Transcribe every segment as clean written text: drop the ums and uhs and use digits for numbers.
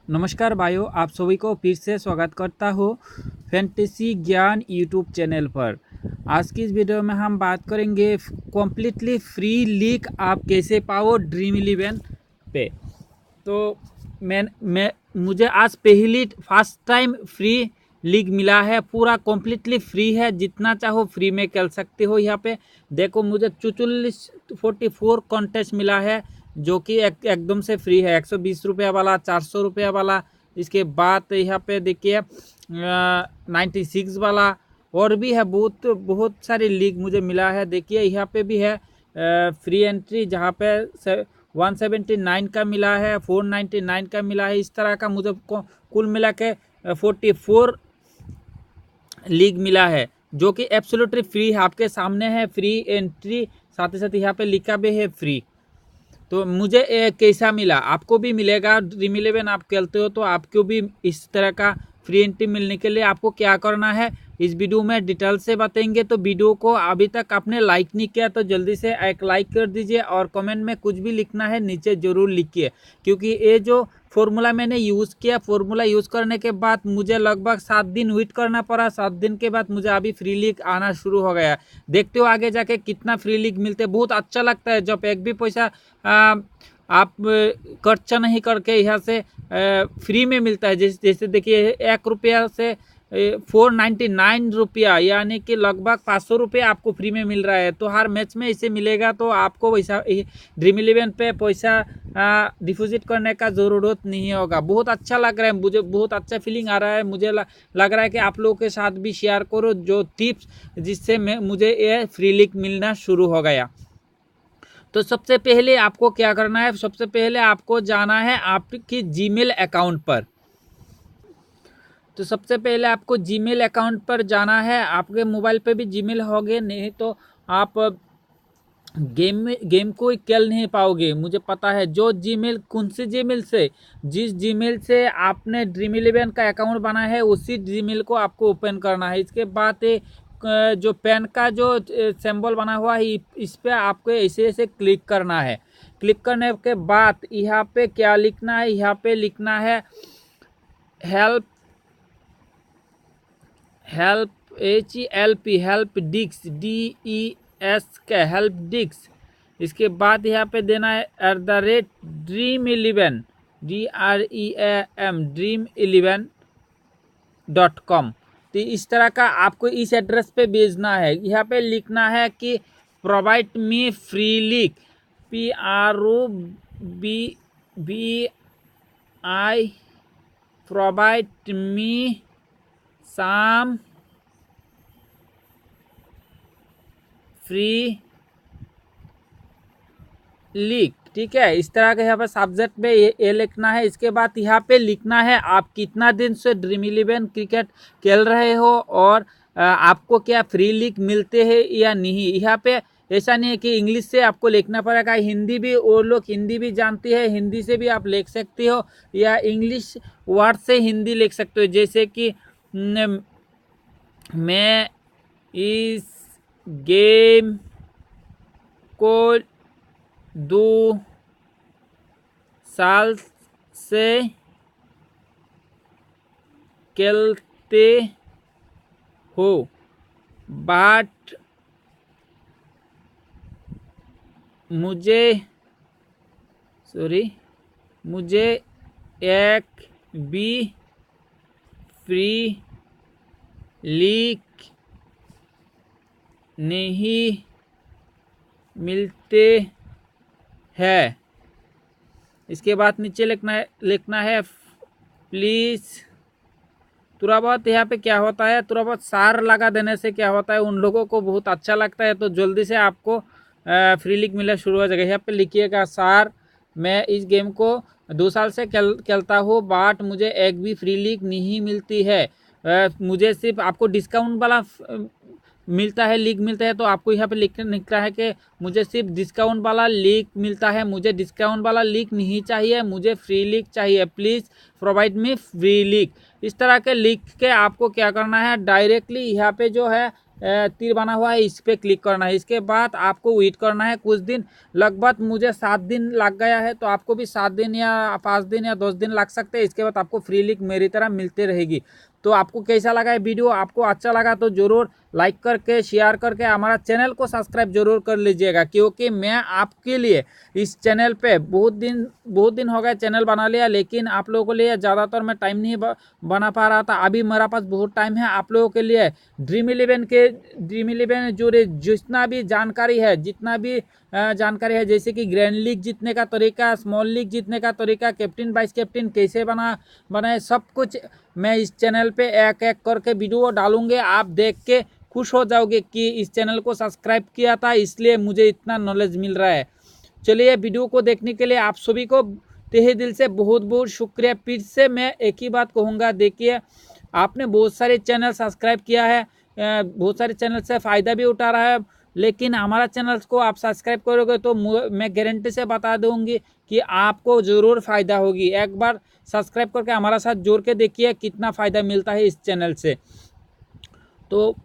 नमस्कार भाइयों, आप सभी को फिर से स्वागत करता हूँ फैंटेसी ज्ञान यूट्यूब चैनल पर। आज की इस वीडियो में हम बात करेंगे कम्प्लीटली फ्री लीग आप कैसे पाओ ड्रीम इलेवन पे। तो मैं मुझे आज पहली फर्स्ट टाइम फ्री लीग मिला है, पूरा कम्प्लीटली फ्री है, जितना चाहो फ्री में खेल सकते हो। यहाँ पे देखो मुझे 44 कॉन्टेस्ट मिला है जो कि एकदम से फ्री है। 120 रुपया वाला, 400 रुपया वाला, इसके बाद यहाँ पे देखिए 96 वाला और भी है। बहुत बहुत सारी लीग मुझे मिला है। देखिए यहाँ पे भी है फ्री एंट्री, जहाँ पे 179 का मिला है, 499 का मिला है। इस तरह का मुझे कुल मिला के 44 लीग मिला है जो कि एब्सोल्युटली फ्री है। आपके सामने है फ्री एंट्री, साथ ही साथ यहाँ पे लिखा भी है फ्री। तो मुझे कैसा मिला, आपको भी मिलेगा। ड्रीम इलेवन आप खेलते हो तो आपको भी इस तरह का फ्री एंट्री मिलने के लिए आपको क्या करना है इस वीडियो में डिटेल से बताएंगे। तो वीडियो को अभी तक आपने लाइक नहीं किया तो जल्दी से एक लाइक कर दीजिए और कमेंट में कुछ भी लिखना है नीचे ज़रूर लिखिए, क्योंकि ये जो फॉर्मूला मैंने यूज़ किया, फॉर्मूला यूज़ करने के बाद मुझे लगभग 7 दिन वेट करना पड़ा। 7 दिन के बाद मुझे अभी फ्री लीग आना शुरू हो गया। देखते हो आगे जाके कितना फ्री लीग मिलते। बहुत अच्छा लगता है जब एक भी पैसा आप खर्चा नहीं करके यहाँ से फ्री में मिलता है। जैसे देखिए 1 रुपया से 499 रुपया, यानी कि लगभग 500 रुपया आपको फ्री में मिल रहा है। तो हर मैच में इसे मिलेगा, तो आपको वैसा ड्रीम इलेवन पे पैसा डिपॉजिट करने का ज़रूरत नहीं होगा। बहुत अच्छा लग रहा है मुझे, बहुत अच्छा फीलिंग आ रहा है। मुझे लग रहा है कि आप लोगों के साथ भी शेयर करो जो टिप्स, जिससे मुझे ये फ्री लीग मिलना शुरू हो गया। तो सबसे पहले आपको क्या करना है, सबसे पहले आपको जाना है आपकी जीमेल अकाउंट पर। तो सबसे पहले आपको जीमेल अकाउंट पर जाना है। आपके मोबाइल पे भी जीमेल होगे, नहीं तो आप गेम को खेल नहीं पाओगे, मुझे पता है। जो जीमेल, कौन से जीमेल से, जिस जीमेल से आपने ड्रीम इलेवन का अकाउंट बना है उसी जीमेल को आपको ओपन करना है। इसके बाद जो पेन का जो सिंबल बना हुआ है इस पर आपको ऐसे ऐसे क्लिक करना है। क्लिक करने के बाद यहाँ पे क्या लिखना है, यहाँ पे लिखना है help HELP help desk DES का हेल्प डिस्क। इसके बाद यहाँ पे देना है @Dream 11 DREAM11.com। तो इस तरह का आपको इस एड्रेस पे भेजना है। यहाँ पे लिखना है कि provide me free league PROVI provide me some free league. ठीक है, इस तरह के यहाँ पे सब्जेक्ट में ये लिखना है। इसके बाद यहाँ पे लिखना है आप कितना दिन से ड्रीम इलेवन क्रिकेट खेल रहे हो और आपको क्या फ्री लीग मिलते हैं या नहीं। यहाँ पे ऐसा नहीं है कि इंग्लिश से आपको लिखना पड़ेगा, हिंदी भी, और लोग हिंदी भी जानते हैं, हिंदी से भी आप लिख सकते हो, या इंग्लिश वर्ड से हिंदी लिख सकते हो। जैसे कि मैं इस गेम को 2 साल से खेलते हो, बट मुझे एक भी फ्री लीग नहीं मिलते है। इसके बाद नीचे लिखना है प्लीज़। थोड़ा बहुत यहाँ पे क्या होता है, थोड़ा बहुत सार लगा देने से क्या होता है, उन लोगों को बहुत अच्छा लगता है, तो जल्दी से आपको फ्री लीग मिलना शुरू हो जाएगा। यहाँ पे लिखिएगा सर मैं इस गेम को 2 साल से खेलता हूँ, बट मुझे एक भी फ्री लीग नहीं मिलती है। मुझे सिर्फ आपको डिस्काउंट वाला मिलता है, लीग मिलता है। तो आपको यहाँ पे लिखना है कि मुझे सिर्फ डिस्काउंट वाला लीग मिलता है, मुझे डिस्काउंट वाला लीग नहीं चाहिए, मुझे फ्री लीग चाहिए, please provide me free league. इस तरह के लिख के आपको क्या करना है, डायरेक्टली यहाँ पे जो है तीर बना हुआ है, इस पर क्लिक करना है। इसके बाद आपको वेट करना है कुछ दिन, लगभग मुझे 7 दिन लग गया है, तो आपको भी 7 दिन या 5 दिन या 10 दिन लग सकते हैं। इसके बाद आपको फ्री लिंक मेरी तरह मिलती रहेगी। तो आपको कैसा लगा ये वीडियो? आपको अच्छा लगा तो ज़रूर लाइक करके शेयर करके हमारा चैनल को सब्सक्राइब जरूर कर लीजिएगा, क्योंकि मैं आपके लिए इस चैनल पे बहुत दिन हो गए चैनल बना लिया, लेकिन आप लोगों के लिए ज़्यादातर मैं टाइम नहीं बना पा रहा था। अभी मेरा पास बहुत टाइम है आप लोगों के लिए। ड्रीम 11 जो जितना भी जानकारी है, जानकारी है, जैसे कि ग्रैंड लीग जीतने का तरीका, स्मॉल लीग जीतने का तरीका, कैप्टन वाइस कैप्टन कैसे बनाए, सब कुछ मैं इस चैनल पे एक एक करके वीडियो डालूंगे। आप देख के खुश हो जाओगे कि इस चैनल को सब्सक्राइब किया था, इसलिए मुझे इतना नॉलेज मिल रहा है। चलिए, वीडियो को देखने के लिए आप सभी को तहे दिल से बहुत बहुत शुक्रिया। फिर से मैं एक ही बात कहूँगा, देखिए आपने बहुत सारे चैनल सब्सक्राइब किया है, बहुत सारे चैनल से फ़ायदा भी उठा रहा है, लेकिन हमारा चैनल को आप सब्सक्राइब करोगे तो मैं गारंटी से बता दूंगी कि आपको ज़रूर फ़ायदा होगी। एक बार सब्सक्राइब करके हमारा साथ जोड़ के देखिए कितना फ़ायदा मिलता है इस चैनल से। तो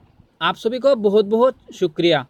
आप सभी को बहुत बहुत शुक्रिया।